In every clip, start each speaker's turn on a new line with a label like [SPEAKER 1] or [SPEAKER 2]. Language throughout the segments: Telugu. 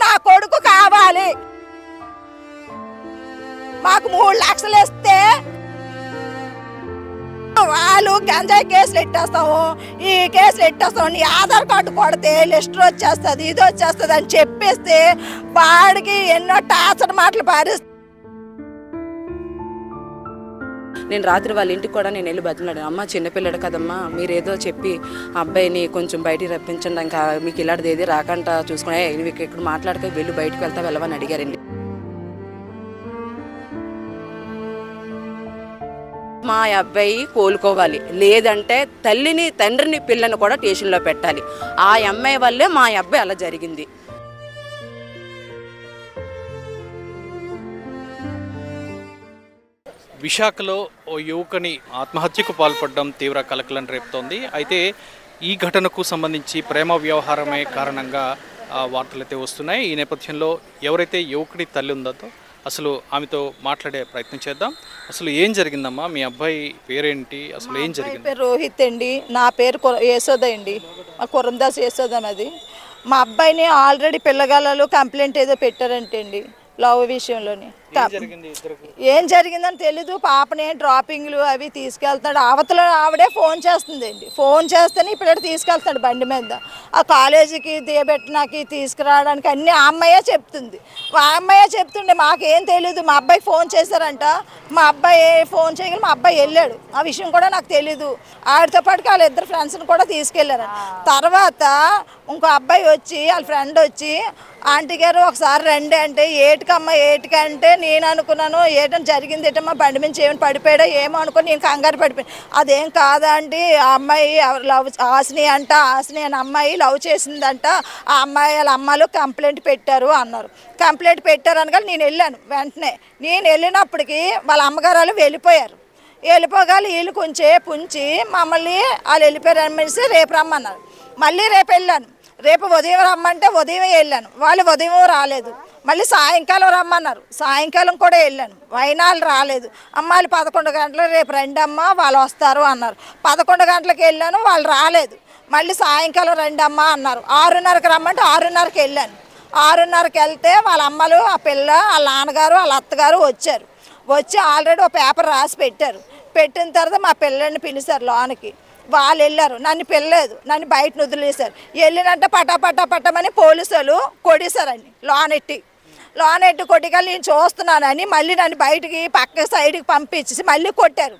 [SPEAKER 1] నా కొడుకు కావాలి. మాకు 3 లక్షలు ఇస్తే వాళ్ళు గంజాయి కేసులు ఎట్టేస్తాము, ఈ కేసులు ఎట్టేస్తాము, నీ ఆధార్ కార్డు కొడితే లిస్ట్ వచ్చేస్తుంది, ఇది వచ్చేస్తుంది అని చెప్పేస్తే వాడికి ఎన్నో టార్చర్ మాటలు పారిస్తాను.
[SPEAKER 2] నేను రాత్రి వాళ్ళ ఇంటికి కూడా నేను వెళ్ళి బతిలాడాను. అమ్మ చిన్నపిల్లడు కదమ్మా, మీరేదో చెప్పి అబ్బాయిని కొంచెం బయటికి రప్పించండి, ఇంకా మీకు ఇలాంటిది ఏది రాకుండా చూసుకుని నువ్వు ఇక్కడ మాట్లాడితే వెళ్ళి బయటకు వెళ్తా వెళ్ళవని అడిగారండి. మా అబ్బాయి కోలుకోవాలి, లేదంటే తల్లిని తండ్రిని పిల్లని కూడా స్టేషన్లో పెట్టాలి. ఆ అమ్మాయి వల్లే మా అబ్బాయి అలా జరిగింది.
[SPEAKER 3] విశాఖలో ఓ యువకుని ఆత్మహత్యకు పాల్పడడం తీవ్ర కలకలం రేపుతోంది. అయితే ఈ ఘటనకు సంబంధించి ప్రేమ వ్యవహారమే కారణంగా వార్తలైతే వస్తున్నాయి. ఈ నేపథ్యంలో ఎవరైతే యువకుడి తల్లి ఉందో అసలు ఆమెతో మాట్లాడే ప్రయత్నం చేద్దాం. అసలు ఏం జరిగిందమ్మా? మీ అబ్బాయి పేరేంటి? అసలు ఏం జరిగింది?
[SPEAKER 1] పేరు రోహిత్ అండి, నా పేరు యశోద అండి, మా కురందాస్ యశోద. అది మా అబ్బాయిని ఆల్రెడీ పిల్లగాళ్ళు కంప్లైంట్ ఏదో పెట్టారంటే అండి లవ్ విషయంలోని. ఏం జరిగిందని తెలీదు. పాపని డ్రాపింగ్లు అవి తీసుకెళ్తున్నాడు. అవతల ఆవిడే ఫోన్ చేస్తుందండి, ఫోన్ చేస్తేనే ఇప్పుడు తీసుకెళ్తాడు బండి మీద. ఆ కాలేజీకి దిగబెట్టినాకి తీసుకురావడానికి అన్నీ ఆ అమ్మాయే చెప్తుంది. ఆ అమ్మాయే చెప్తుండే, మాకేం తెలీదు. మా అబ్బాయికి ఫోన్ చేశారంట, మా అబ్బాయి ఫోన్ చేయగలి మా అబ్బాయి వెళ్ళాడు. ఆ విషయం కూడా నాకు తెలీదు. ఆవిడతో పాటుకి వాళ్ళ ఇద్దరు ఫ్రెండ్స్ని కూడా తీసుకెళ్ళారు. తర్వాత ఇంకో అబ్బాయి వచ్చి వాళ్ళ ఫ్రెండ్ వచ్చి ఆంటీ గారు ఒకసారి రండి అంటే, ఏటికమ్మా ఏటికంటే నేను అనుకున్నాను ఏటని జరిగింది ఏటమ్మా, బండి నుంచి ఏమైనా పడిపోయాడో ఏమో అనుకుని నేను కంగారు పడిపోయాను. అదేం కాదండి, ఆ అమ్మాయి లవ్ ఆశని అంట, ఆశని అని అమ్మాయి లవ్ చేసిందంట, ఆ అమ్మాయి వాళ్ళ అమ్మలు కంప్లైంట్ పెట్టారు అన్నారు. కంప్లైంట్ పెట్టారు అనగా నేను వెళ్ళాను. వెంటనే నేను వెళ్ళినప్పటికీ వాళ్ళ అమ్మగారు వెళ్ళిపోయారు. వెళ్ళిపోగాలి వీళ్ళు కొంచెం పుంచి మమ్మల్ని వాళ్ళు వెళ్ళిపోయారు అనేసి రేపు రమ్మన్నారు. మళ్ళీ రేపు వెళ్ళాను. రేపు ఉదయం రమ్మంటే ఉదయం వెళ్ళాను, వాళ్ళు ఉదయం రాలేదు. మళ్ళీ సాయంకాలం రమ్మన్నారు, సాయంకాలం కూడా వెళ్ళాను, వైనాలు రాలేదు. అమ్మాయిలు 11 గంటలు రేపు రండి అమ్మ వాళ్ళు వస్తారు అన్నారు. 11 గంటలకు వెళ్ళాను, వాళ్ళు రాలేదు. మళ్ళీ సాయంకాలం రండి అమ్మ అన్నారు. 6:30కి రమ్మంటే 6:30కి వెళ్ళాను. 6:30కి వెళ్తే వాళ్ళ అమ్మలు, ఆ పిల్ల, వాళ్ళ నాన్నగారు, వాళ్ళ అత్తగారు వచ్చారు. వచ్చి ఆల్రెడీ ఒక పేపర్ రాసి పెట్టారు. పెట్టిన తర్వాత మా పిల్లల్ని పిలిచారు లోనికి. వాళ్ళు వెళ్ళారు, నన్ను పిల్లలేదు, నన్ను బయట వదిలేశారు. వెళ్ళినంటే పట్టమని పోలీసులు కొట్టేశారండి. లోనెట్టి కొట్టికల్ని నేను చూస్తున్నానని మళ్ళీ నన్ను బయటికి పక్క సైడ్కి పంపించేసి మళ్ళీ కొట్టారు.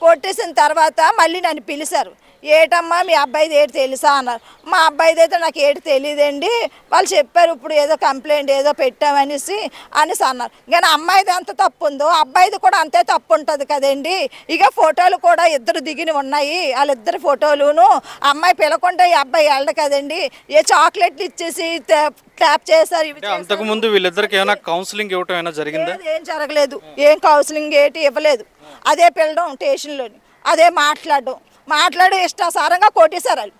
[SPEAKER 1] కొట్టేసిన తర్వాత మళ్ళీ నన్ను పిలిచారు. ఏటమ్మా మీ అబ్బాయిది ఏటి తెలుసా అన్నారు. మా అబ్బాయిది అయితే నాకు ఏటి తెలియదండి, వాళ్ళు చెప్పారు ఇప్పుడు ఏదో కంప్లైంట్ ఏదో పెట్టామనేసి అన్నారు. కానీ అమ్మాయిది ఎంత తప్పు ఉందో అబ్బాయిది కూడా అంతే తప్పు ఉంటుంది కదండి. ఇక ఫోటోలు కూడా ఇద్దరు దిగిన ఉన్నాయి, వాళ్ళిద్దరు ఫోటోలును. అమ్మాయి పిలకుండా ఈ అబ్బాయి వెళ్ళడు కదండి. ఏ చాక్లెట్లు ఇచ్చేసి ట్యాప్ చేశారు.
[SPEAKER 3] అంతకుముందు వీళ్ళిద్దరికి ఏమైనా కౌన్సిలింగ్ ఇవ్వటం ఏమైనా జరిగిందా?
[SPEAKER 1] ఏం జరగలేదు, ఏం కౌన్సిలింగ్ ఏటి ఇవ్వలేదు. అదే పిల్లడం స్టేషన్లోని, అదే మాట్లాడి ఇష్టాసారంగా కొట్టేశారు. వాళ్ళు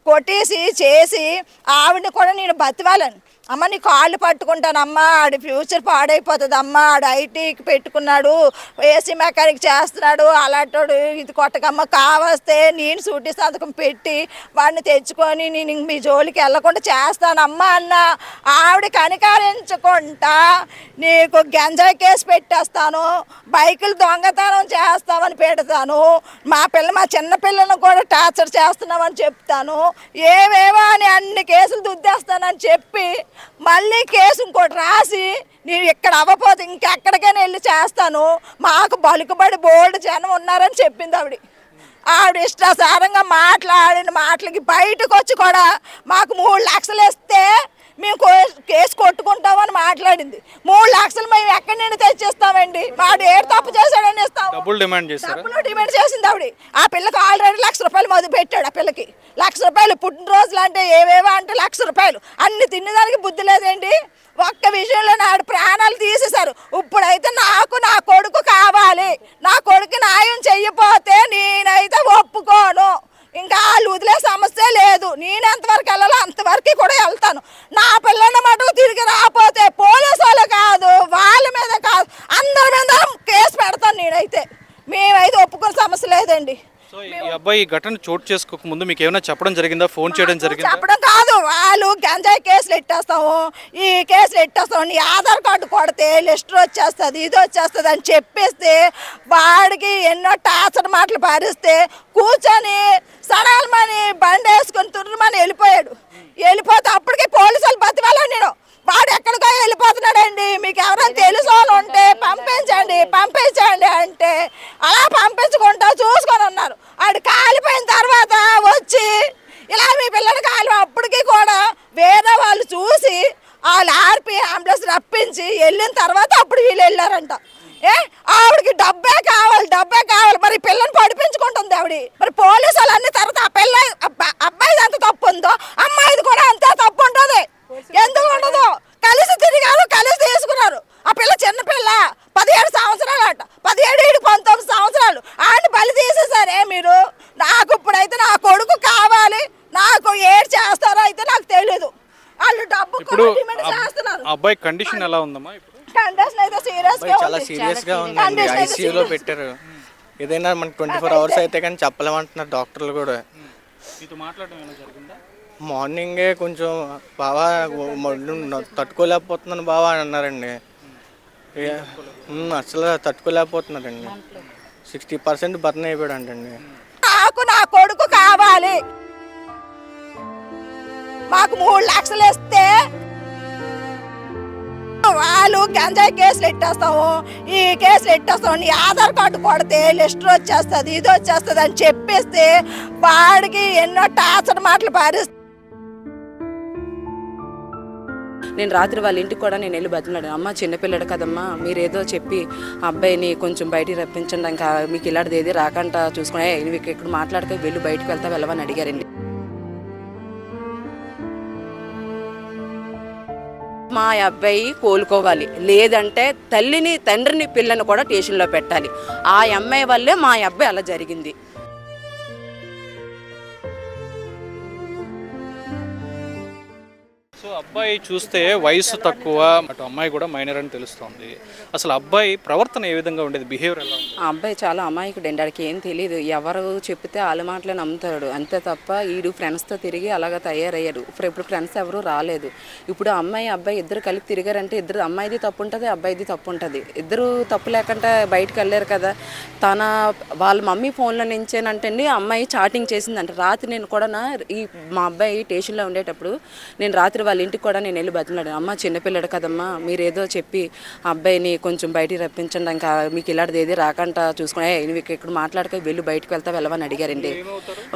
[SPEAKER 1] కొట్టేసి చేసి ఆవిడని కూడా నేను బతివాలను. అమ్మ నీ కాళ్ళు పట్టుకుంటానమ్మా, ఆడి ఫ్యూచర్ పాడైపోతుంది అమ్మ, ఆడు ఐటీకి పెట్టుకున్నాడు, ఏసీ మెకానిక్ చేస్తున్నాడు, అలాంటి ఇది కొట్టకమ్మ, కావస్తే నేను సూటి సంతకం పెట్టి వాడిని తెచ్చుకొని నేను మీ జోలికి వెళ్ళకుండా చేస్తానమ్మా అన్న. ఆవిడ కనికరించకుండా నీకు గంజాయి కేసు పెట్టేస్తాను, బైకులు దొంగతనం చేస్తామని పెడతాను, మా చిన్న పిల్లలను కూడా టార్చర్ చేస్తున్నామని చెప్తాను, ఏవేవో అని అన్ని కేసులు దుద్దేస్తానని చెప్పి మళ్ళీ కేసు ఇంకోటి రాసి నేను ఇక్కడ అవ్వపోతే ఇంకెక్కడికైనా వెళ్ళి చేస్తాను, మాకు బలుకుబడి బోల్డ్ జనం ఉన్నారని చెప్పింది ఆవిడ ఇష్టాసారంగా మాట్లాడిన మాటలకి బయటకు వచ్చి కూడా మాకు 3 లక్షలు ఇస్తే మేము కేసు కొట్టుకుంటామని మాట్లాడింది. 3 లక్షలు మేము ఎక్కడి నుండి తెచ్చిస్తామండి? వాడు ఏడు తప్పు చేశాడని ఇస్తాం.
[SPEAKER 3] డబ్బులు డిమాండ్
[SPEAKER 1] చేసింది ఆవిడ. ఆ పిల్లకి ఆల్రెడీ ₹1,00,000 మొదలు పెట్టాడు. ఆ పిల్లకి ₹1,00,000 పుట్టినరోజులు అంటే ఏవేవో అంటే ₹1,00,000 అన్ని తినేదానికి బుద్ధి లేదండి. ఒక్క విషయంలో నాడు ప్రాణాలు తీసేశారు. ఇప్పుడైతే నాకు నా కొడుకు కావాలి, నా కొడుకు న్యాయం చెయ్యపోతే నేనైతే ఒప్పుకోను. ఇంకా వాళ్ళు వదిలే సమస్య లేదు. నేను ఎంతవరకు వెళ్ళాలో అంతవరకు కూడా వెళ్తాను. నా పిల్లల మటుకు తిరిగి రాకపోతే పోలీసు వాళ్ళు కాదు, వాళ్ళ మీద కాదు, అందరి మీద కేసు పెడతాను. నేనైతే మేమైతే ఒప్పుకునే సమస్య లేదండి.
[SPEAKER 3] ఈ అబ్బాయి అబ్బాయి ఈ ఘటన చోటు చేసుకోక ముందు మీకు ఏమైనా చెప్పడం జరిగిందా? ఫోన్ చేయడం జరిగిందా?
[SPEAKER 1] చెప్పడం కాదు, వాళ్ళు గంజాయి కేసులు ఎట్టేస్తాము, ఈ కేసులు ఎట్టేస్తాము, నీ ఆధార్ కార్డు కొడితే లిస్టర్ వచ్చేస్తుంది, ఇది వచ్చేస్తుంది అని చెప్పేస్తే వాడికి ఎన్నో టార్చర్ మాటలు పారిస్తే కూర్చొని సడాలమని బండి వేసుకొని తుర్రమని వెళ్ళిపోయాడు. వెళ్ళిపోతే అప్పటికి పోలీసులు బతివాళ్ళని నేను వాడు ఎక్కడికో వెళ్ళిపోతున్నాడండి, మీకు ఎవరైనా తెలుసు వాళ్ళు ఉంటే పంపించండి అంటే అలా పంపించుకుంటా చూసుకొని ఉన్నారు. ఆడు కాలిపోయిన తర్వాత వచ్చి ఇలా మీ పిల్లలు కాలి అప్పటికి కూడా వేరే వాళ్ళు చూసి వాళ్ళు ఆర్పి అంబులెన్స్ రప్పించి వెళ్ళిన తర్వాత అప్పుడు వీళ్ళు వెళ్ళారంట. ఆవిడకి డబ్బే కావాలి మరి పిల్లని పడిపించుకుంటుంది ఆవిడ. మరి పోలీసు వాళ్ళు అన్ని తర్వాత ఆ పిల్ల అబ్బాయిది ఎంత తప్పు ఉందో అమ్మాయిది కూడా అంతే తప్పు ఉంటుంది. ఎందుకు ఉండదు? కలిసి తిరిగారు, కలిసి తీసుకున్నారు. ఆ పిల్ల చిన్న పిల్ల 17 సంవత్సరాలు అట, 17 19 సంవత్సరాలు ఆయన బలి తీసేసారే మీరు. నాకు ఇప్పుడైతే నా కొడుకు కావాలి, నాకు ఏడు చేస్తారో అయితే నాకు తెలియదు. వాళ్ళు డబ్బు చేస్తున్నారు.
[SPEAKER 3] అబ్బాయి కండిషన్ ఎలా ఉందమ్మా?
[SPEAKER 1] కండిషన్ అయితే
[SPEAKER 4] చాలా సీరియస్ గా ఉంది. ఐసీయూలో పెట్టారు. ఏదైనా మనకి 24 అవర్స్ అయితే కానీ చెప్పలేమంటున్నారు డాక్టర్లు కూడా. మార్నింగే కొంచెం బాగా తట్టుకోలేకపోతున్నాను బావా అని అన్నారండి. అసలు తట్టుకోలేకపోతున్నారండి. 60% బర్న్ అయిపోయాడు అంటండి.
[SPEAKER 1] నాకు నా కొడుకు కావాలి, మాకు 3 లక్షలు ఇస్తే వాళ్ళు గంజాయి కేసులు ఎట్టేస్తాము, ఈ కేసులు ఎట్టేస్తాము, నీ ఆధార్ కార్డు కొడితే లిస్టర్ వచ్చేస్తుంది, ఇది వచ్చేస్తుంది అని చెప్పేస్తే వాడికి ఎన్నో టార్చర్ మాటలు పారిస్తే
[SPEAKER 2] నేను రాత్రి వాళ్ళ ఇంటికి కూడా నేను వెళ్ళి బతిమలాడాను. అమ్మ చిన్నపిల్లడు కదమ్మా, మీరేదో చెప్పి అబ్బాయిని కొంచెం బయటికి రప్పించండి, ఇంకా మీకు ఇలాంటిది ఏది రాకుండా చూసుకుని నువ్వు ఇక్కడ మాట్లాడితే వెళ్ళి బయటకు వెళ్ళవని అడిగారండి. మా అబ్బాయి కోలుకోవాలి, లేదంటే తల్లిని తండ్రిని పిల్లని కూడా స్టేషన్లో పెట్టాలి. ఆ అమ్మాయి వల్లే మా అబ్బాయి అలా జరిగింది.
[SPEAKER 3] సో అబ్బాయి చూస్తే వయసు తక్కువ, అటు అమ్మాయి కూడా మైనర్ అని తెలుస్తోంది. అసలు అబ్బాయి ప్రవర్తన ఏ విధంగా ఉండేది, బిహేవియర్ ఎలా ఉంది?
[SPEAKER 2] ఆ అబ్బాయి చాలా అమాయకుడండి, ఆడికి ఏం తెలియదు. ఎవరు చెప్తే వాళ్ళ మాటలే నమ్ముతాడు అంతే తప్ప ఈడు ఫ్రెండ్స్తో తిరిగి అలాగా తయారయ్యాడు. ఇప్పుడు ఫ్రెండ్స్ ఎవరు రాలేదు. ఇప్పుడు అమ్మాయి అబ్బాయి ఇద్దరు కలిపి తిరిగారంటే ఇద్దరు అమ్మాయిది తప్పు ఉంటుంది, అబ్బాయిది తప్పు ఉంటుంది. ఇద్దరు తప్పు లేకుండా బయటకు వెళ్ళారు కదా. వాళ్ళ మమ్మీ ఫోన్లో నుంచేనంటే అమ్మాయి చాటింగ్ చేసిందంట. రాత్రి నేను కూడా మా అబ్బాయి స్టేషన్లో ఉండేటప్పుడు నేను రాత్రి వాళ్ళ ఇంటికి కూడా నేను వెళ్ళి బతిమలాడాను. అమ్మ చిన్నపిల్లడు కదమ్మా, మీరేదో చెప్పి అబ్బాయిని కొంచెం బయటికి రప్పించండి, ఇంకా మీకు ఇలాంటిది ఏది రాకుండా చూసుకుని నువ్వు ఇక్కడ మాట్లాడక వెళ్ళి బయటకు వెళ్ళవని అడిగారండి.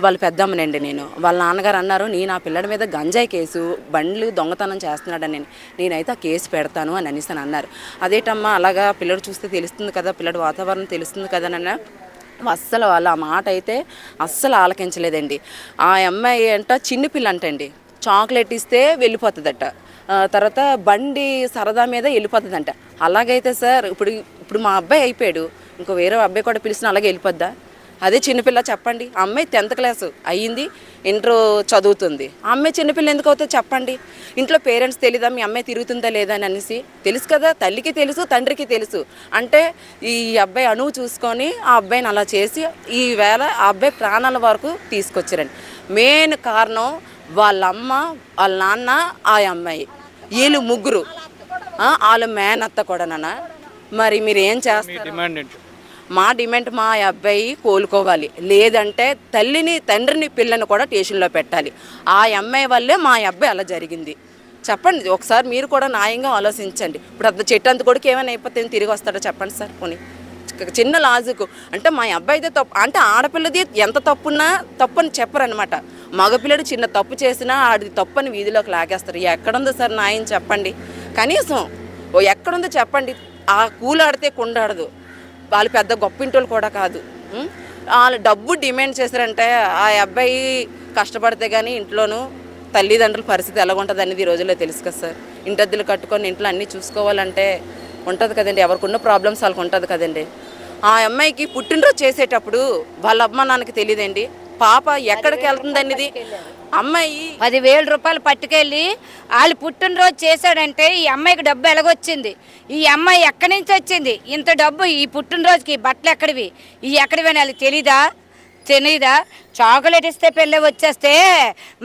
[SPEAKER 2] వాళ్ళ పెద్దమ్మనండి నేను. వాళ్ళ నాన్నగారు అన్నారు, నేను ఆ పిల్లడి మీద గంజాయి కేసు బండ్లు దొంగతనం చేస్తున్నాడని నేనైతే ఆ కేసు పెడతాను అని అనేసి అన్నారు. అదేటమ్మా అలాగా పిల్లడు చూస్తే తెలుస్తుంది కదా, పిల్లడి వాతావరణం తెలుస్తుంది కదా అన్న. అస్సలు వాళ్ళ ఆ మాట అయితే అస్సలు ఆలకించలేదండి. ఆ అమ్మాయి అంట చిన్న పిల్ల అంటండి, చాక్లెట్ ఇస్తే వెళ్ళిపోతుందట, తర్వాత బండి సరదా మీద వెళ్ళిపోతుందంట. అలాగైతే సార్ ఇప్పుడు మా అబ్బాయి అయిపోయాడు, ఇంకో వేరే అబ్బాయి కూడా పిలిచిన అలాగే వెళ్ళిపోద్దా? అదే చిన్నపిల్ల చెప్పండి. ఆ అమ్మాయి 10th క్లాసు అయ్యింది, ఇంటర్ చదువుతుంది. ఆ అమ్మాయి చిన్నపిల్ల ఎందుకు అవుతుంది చెప్పండి? ఇంట్లో పేరెంట్స్ తెలీదా మీ అమ్మాయి తిరుగుతుందా లేదా అని అనేసి? తెలుసు కదా, తల్లికి తెలుసు తండ్రికి తెలుసు. అంటే ఈ అబ్బాయి అణువు చూసుకొని ఆ అబ్బాయిని అలా చేసి ఈవేళ ఆ అబ్బాయి ప్రాణాల వరకు తీసుకొచ్చారండి. మెయిన్ కారణం వాళ్ళ అమ్మ, వాళ్ళ నాన్న, ఆ అమ్మాయి, వీళ్ళు ముగ్గురు, వాళ్ళ మేనత్త కూడానా. మరి మీరు ఏం చేస్తారు? మా డిమాండ్ మా అబ్బాయి కోలుకోవాలి, లేదంటే తల్లిని తండ్రిని పిల్లని కూడా స్టేషన్లో పెట్టాలి. ఆ అమ్మాయి వల్లే మా అబ్బాయి అలా జరిగింది. చెప్పండి ఒకసారి, మీరు కూడా న్యాయంగా ఆలోచించండి. ఇప్పుడు అంత చెట్టు అంత కొడుకు ఏమైనా అయిపోతే తిరిగి వస్తాడో చెప్పండి సార్. పోనీ చిన్న లాజిక్ అంటే మా అబ్బాయిదే తప్పు అంటే ఆడపిల్లది ఎంత తప్పున్నా తప్పని చెప్పరనమాట. మగపిల్లడు చిన్న తప్పు చేసినా ఆడిది తప్పని వీధిలోకి లాగేస్తారు. ఎక్కడుందో సార్ న్యాయం చెప్పండి కనీసం? ఎక్కడుందో చెప్పండి. ఆ కూలాడితే కుండాడదు, వాళ్ళు పెద్ద గొప్పింటోళ్ళు కూడా కాదు. వాళ్ళు డబ్బు డిమాండ్ చేశారంటే ఆ అబ్బాయి కష్టపడితే కానీ ఇంట్లోనూ తల్లిదండ్రుల పరిస్థితి ఎలాగుంటుంది అనేది ఈ రోజుల్లో తెలుసు కదా సార్. ఇంటద్దెలు కట్టుకొని ఇంట్లో అన్నీ చూసుకోవాలంటే ఉంటుంది కదండి, ఎవరికి ఉన్న ప్రాబ్లమ్స్ వాళ్ళకి ఉంటుంది కదండి. ఆ అమ్మాయికి పుట్టినరోజు చేసేటప్పుడు వాళ్ళ అమ్మ నాన్నకి తెలియదండి పాప ఎక్కడికి వెళ్తుందనేది. అమ్మాయి
[SPEAKER 5] 10,000 రూపాయలు పట్టుకెళ్ళి వాళ్ళు పుట్టినరోజు చేశాడంటే ఈ అమ్మాయికి డబ్బు ఎలాగొచ్చింది? ఈ అమ్మాయి ఎక్కడి నుంచి వచ్చింది ఇంత డబ్బు? ఈ పుట్టినరోజుకి బట్టలు ఎక్కడివి, ఈ ఎక్కడివి అని వాళ్ళకి తెలీదా? తెలీదా? చాక్లెట్ ఇస్తే పిల్ల వచ్చేస్తే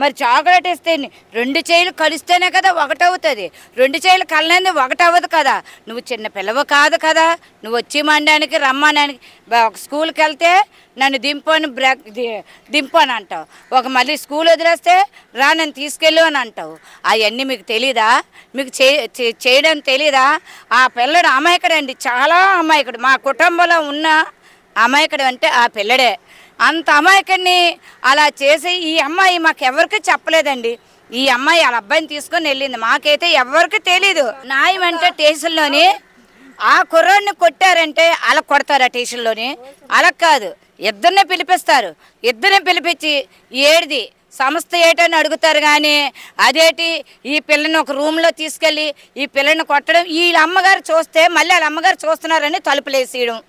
[SPEAKER 5] మరి చాక్లెట్ ఇస్తే 2 చేతులు కలిస్తేనే కదా ఒకటవుతుంది. 2 చేతులు కలనేది ఒకటవ్వదు కదా. నువ్వు చిన్న పిల్లవ కాదు కదా. నువ్వు వచ్చి మండానికి రమ్మడానికి స్కూల్కి వెళ్తే నన్ను దింపని అంటావు. మళ్ళీ స్కూల్ వదిలేస్తే రా నన్ను తీసుకెళ్ళు అని అంటావు. అవన్నీ మీకు తెలీదా? మీకు చేయడం తెలీదా? ఆ పిల్లడు అమాయకుడండి, చాలా అమాయకుడు. మా కుటుంబంలో ఉన్న అమాయకుడు అంటే ఆ పిల్లడే. అంత అమాయకుడిని అలా చేసి ఈ అమ్మాయి మాకెవరికి చెప్పలేదండి. ఈ అమ్మాయి వాళ్ళ అబ్బాయిని తీసుకొని వెళ్ళింది. మాకైతే ఎవరికి తెలీదు. న్యాయం అంటే స్టేషన్లోని ఆ కుర్రాడిని కొట్టారంటే అలా కొడతారు. ఆ స్టేషన్లోని అలా కాదు, ఇద్దరిని పిలిపిస్తారు. ఇద్దరిని పిలిపించి ఏడిది సంస్థ ఏటని అడుగుతారు. కానీ అదేటి ఈ పిల్లని ఒక రూమ్లో తీసుకెళ్ళి ఈ పిల్లని కొట్టడం, వీళ్ళ అమ్మగారు చూస్తే మళ్ళీ వాళ్ళ అమ్మగారు చూస్తున్నారని తలుపులేసేయడం.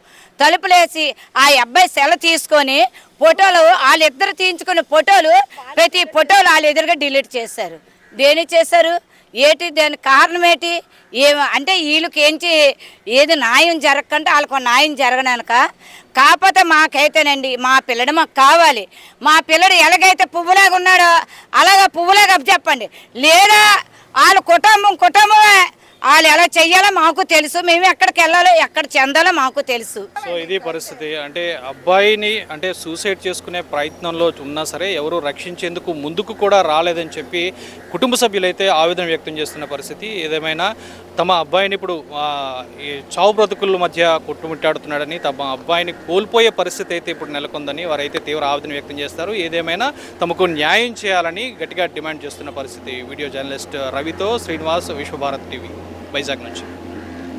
[SPEAKER 5] తలుపులేసి ఆ అబ్బాయి సెల తీసుకొని ఫోటోలు వాళ్ళిద్దరు తీయించుకున్న ఫోటోలు ప్రతి ఫోటోలు వాళ్ళ ఎదురుగా డిలీట్ చేశారు. దేని చేశారు? ఏటి దాని కారణం ఏంటి? అంటే వీళ్ళకి ఏంటి ఏది న్యాయం జరగకుండా వాళ్ళకు న్యాయం జరగడానిక? కాకపోతే మాకైతేనండి మా పిల్లడు మాకు కావాలి. మా పిల్లడు ఎలాగైతే పువ్వులాగా ఉన్నాడో అలాగా పువ్వులాగా చెప్పండి. లేదా వాళ్ళ కుటుంబమే వాళ్ళు ఎలా చెయ్యాలో మాకు తెలుసు. మేము ఎక్కడికి వెళ్ళాలో ఎక్కడ చెందాలో మాకు తెలుసు.
[SPEAKER 3] సో ఇది పరిస్థితి. అంటే అబ్బాయిని అంటే సూసైడ్ చేసుకునే ప్రయత్నంలో ఉన్నా సరే ఎవరు రక్షించేందుకు ముందుకు కూడా రాలేదని చెప్పి కుటుంబ సభ్యులైతే ఆవేదన వ్యక్తం చేస్తున్న పరిస్థితి. ఏదేమైనా తమ అబ్బాయిని ఇప్పుడు ఈ చావు బ్రతుకుల మధ్య కొట్టుమిట్టాడుతున్నాడని, తమ అబ్బాయిని కోల్పోయే పరిస్థితి అయితే ఇప్పుడు నెలకొందని వారైతే తీవ్ర ఆవేదన వ్యక్తం చేస్తారు. ఏదేమైనా తమకు న్యాయం చేయాలని గట్టిగా డిమాండ్ చేస్తున్న పరిస్థితి. వీడియో జర్నలిస్ట్ రవితో శ్రీనివాస్, విశ్వభారత్ టీవీ, వైజాగ్ నుంచి.